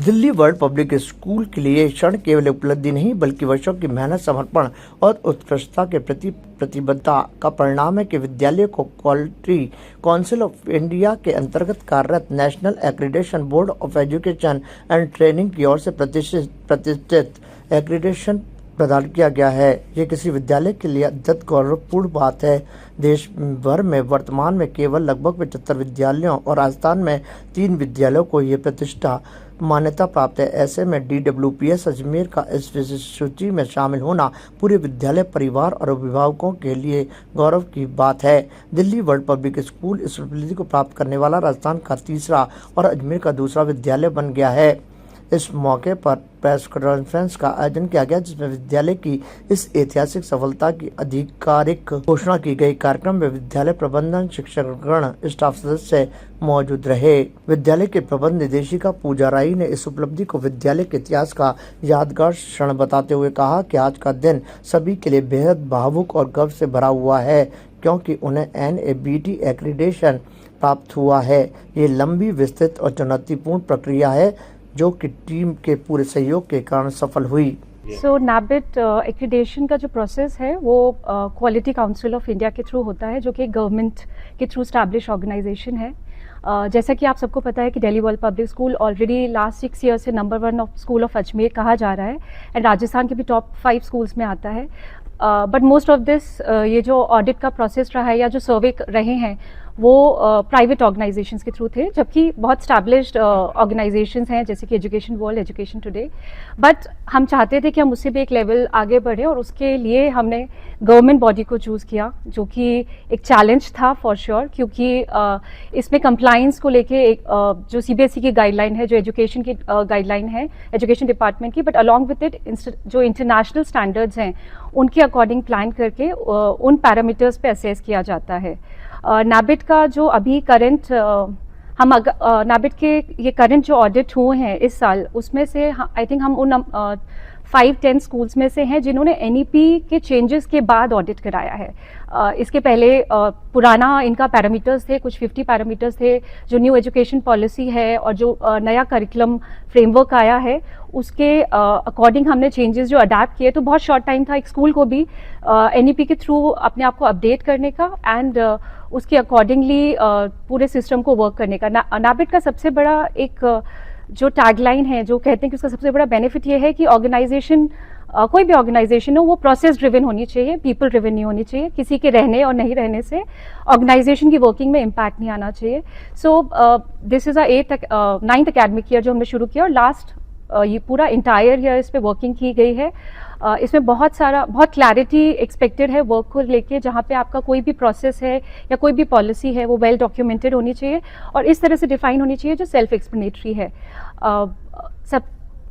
Delhi world public school के लिए क्षण केवल उपलब्धि नहीं बल्कि वर्षों की मेहनत, समर्पण और उत्कृष्टता के प्रति प्रतिबद्धता का परिणाम है कि विद्यालय को क्वालिटी काउंसिल ऑफ इंडिया के अंतर्गत कार्यरत national accreditation board of education and training की ओर से प्रतिष्ठित एक्रीडेशन प्रदान किया गया है। ये किसी विद्यालय के लिए अत्यंत गौरवपूर्ण बात है। देश भर में वर्तमान में केवल लगभग 75 विद्यालयों और राजस्थान में 3 विद्यालयों को ये प्रतिष्ठा मान्यता प्राप्त है। ऐसे में DWPS अजमेर का इस विशेष सूची में शामिल होना पूरे विद्यालय परिवार और अभिभावकों के लिए गौरव की बात है। दिल्ली वर्ल्ड पब्लिक स्कूल इस उपलब्धि को प्राप्त करने वाला राजस्थान का तीसरा और अजमेर का दूसरा विद्यालय बन गया है। इस मौके पर प्रेस कॉन्फ्रेंस का आयोजन किया गया जिसमें विद्यालय की इस ऐतिहासिक सफलता की आधिकारिक घोषणा की गई। कार्यक्रम में विद्यालय प्रबंधन, शिक्षकगण, स्टाफ सदस्य मौजूद रहे। विद्यालय के प्रबंध निदेशिका पूजा राय ने इस उपलब्धि को विद्यालय के इतिहास का यादगार क्षण बताते हुए कहा कि आज का दिन सभी के लिए बेहद भावुक और गर्व से भरा हुआ है क्योंकि उन्हें NABT एक्रीडेशन प्राप्त हुआ है। ये लंबी, विस्तृत और चुनौतीपूर्ण प्रक्रिया है जो कि टीम के पूरे सहयोग के कारण सफल हुई। सो NABET एक्रीडेशन का जो प्रोसेस है वो क्वालिटी काउंसिल ऑफ इंडिया के थ्रू होता है, जो कि गवर्नमेंट के थ्रू स्टैब्लिश ऑर्गेनाइजेशन है। जैसा कि आप सबको पता है कि Delhi world public school already last 6 year से नंबर 1 स्कूल ऑफ अजमेर कहा जा रहा है एंड राजस्थान के भी टॉप 5 स्कूल्स में आता है। बट मोस्ट ऑफ दिस ये जो ऑडिट का प्रोसेस रहा है या जो सर्वे रहे हैं वो प्राइवेट ऑर्गेनाइजेशंस के थ्रू थे, जबकि बहुत स्टैब्लिश्ड ऑर्गेनाइजेशंस हैं जैसे कि education world, education today. But हम चाहते थे कि हम उससे भी एक लेवल आगे बढ़े और उसके लिए हमने गवर्नमेंट बॉडी को चूज़ किया, जो कि एक चैलेंज था फॉर श्योर, क्योंकि इसमें कंप्लाइंस को लेके एक जो CBSE की गाइडलाइन है, जो एजुकेशन की गाइडलाइन है एजुकेशन डिपार्टमेंट की, बट अलॉन्ग विद इट जो इंटरनेशनल स्टैंडर्ड्स हैं उनके अकॉर्डिंग प्लान करके उन पैरामीटर्स पे असेस किया जाता है। NABET का जो अभी करंट NABET के ये करंट जो ऑडिट हुए हैं इस साल, उसमें से आई थिंक हम उन 5-10 स्कूल्स में से हैं जिन्होंने NEP के चेंजेस के बाद ऑडिट कराया है। इसके पहले पुराना इनका पैरामीटर्स थे, कुछ 50 पैरामीटर्स थे। जो न्यू एजुकेशन पॉलिसी है और जो नया करिकुलम फ्रेमवर्क आया है उसके अकॉर्डिंग हमने चेंजेस जो अडेप्ट किए, तो बहुत शॉर्ट टाइम था एक स्कूल को भी NEP के थ्रू अपने आप को अपडेट करने का एंड उसके अकॉर्डिंगली पूरे सिस्टम को वर्क करने का। NABET का सबसे बड़ा एक जो टैगलाइन है, जो कहते हैं कि उसका सबसे बड़ा बेनिफिट ये है कि ऑर्गेनाइजेशन, कोई भी ऑर्गेनाइजेशन हो वो प्रोसेस ड्रिवन होनी चाहिए, पीपल ड्रिवन नहीं होनी चाहिए। किसी के रहने और नहीं रहने से ऑर्गेनाइजेशन की वर्किंग में इम्पैक्ट नहीं आना चाहिए। So this is 9th academic year जो हमने शुरू किया और लास्ट ये पूरा इंटायर ईयर इस पे वर्किंग की गई है। इसमें बहुत क्लैरिटी एक्सपेक्टेड है वर्क को लेके, जहाँ पे आपका कोई भी प्रोसेस है या कोई भी पॉलिसी है वो वेल डॉक्यूमेंटेड होनी चाहिए और इस तरह से डिफाइन होनी चाहिए जो सेल्फ एक्सप्लेनेटरी है। सब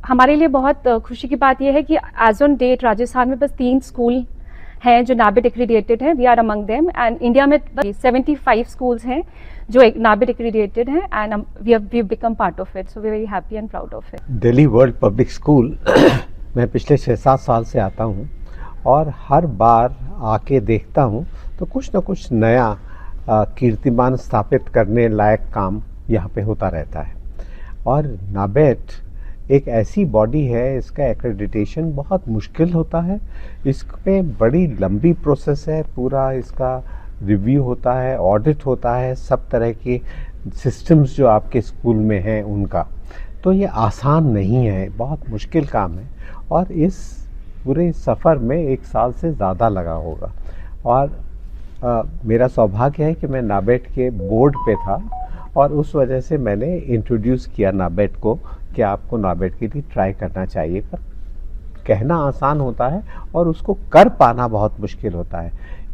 हमारे लिए बहुत खुशी की बात यह है कि एज ऑन डेट राजस्थान में बस 3 स्कूल हैं जो NABET एक्रीडेटेड हैं। We are among them and India में 75 स्कूल्स हैं जो NABET एक्रीडेटेड हैं and we have become part of it, so we are very happy and proud of it. Delhi world public school मैं पिछले 6-7 साल से आता हूँ और हर बार आके देखता हूँ तो कुछ ना कुछ नया कीर्तिमान स्थापित करने लायक काम यहाँ पे होता रहता है। और NABET एक ऐसी बॉडी है, इसका एक्रेडिटेशन बहुत मुश्किल होता है, इसमें बड़ी लंबी प्रोसेस है, पूरा इसका रिव्यू होता है, ऑडिट होता है, सब तरह के सिस्टम्स जो आपके स्कूल में हैं उनका। तो ये आसान नहीं है, बहुत मुश्किल काम है और इस पूरे सफ़र में 1 साल से ज़्यादा लगा होगा। और मेरा सौभाग्य है कि मैं NABET के बोर्ड पे था और उस वजह से मैंने इंट्रोड्यूस किया NABET को कि आपको NABET के लिए ट्राई करना चाहिए। पर कहना आसान होता है और उसको कर पाना बहुत मुश्किल होता है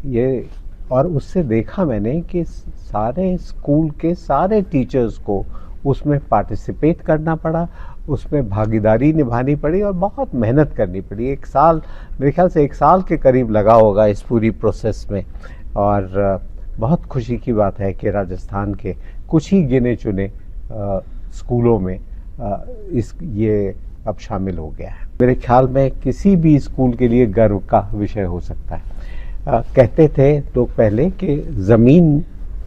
ये। और उससे देखा मैंने कि सारे स्कूल के सारे टीचर्स को उसमें पार्टिसिपेट करना पड़ा, उसमें भागीदारी निभानी पड़ी और बहुत मेहनत करनी पड़ी। 1 साल, मेरे ख्याल से 1 साल के करीब लगा होगा इस पूरी प्रोसेस में। और बहुत खुशी की बात है कि राजस्थान के कुछ ही गिने चुने स्कूलों में ये अब शामिल हो गया है। मेरे ख्याल में किसी भी स्कूल के लिए गर्व का विषय हो सकता है। कहते थे लोग पहले कि ज़मीन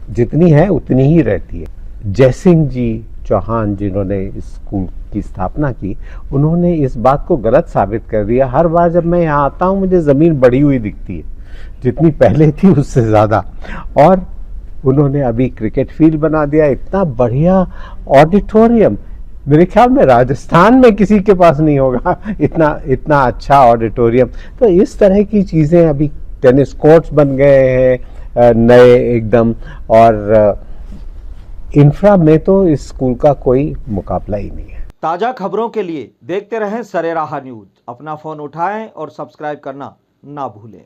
जितनी है उतनी ही रहती है। जयसिंह जी चौहान जिन्होंने इस स्कूल की स्थापना की, उन्होंने इस बात को गलत साबित कर दिया। हर बार जब मैं यहाँ आता हूँ मुझे ज़मीन बढ़ी हुई दिखती है, जितनी पहले थी उससे ज़्यादा। और उन्होंने अभी क्रिकेट फील्ड बना दिया, इतना बढ़िया ऑडिटोरियम, मेरे ख्याल में राजस्थान में किसी के पास नहीं होगा इतना अच्छा ऑडिटोरियम। तो इस तरह की चीज़ें, अभी टेनिस कोर्ट्स बन गए हैं नए एकदम, और इंफ्रा में तो इस स्कूल का कोई मुकाबला ही नहीं है। ताज़ा खबरों के लिए देखते रहें सरेराह न्यूज़। अपना फ़ोन उठाएं और सब्सक्राइब करना ना भूलें।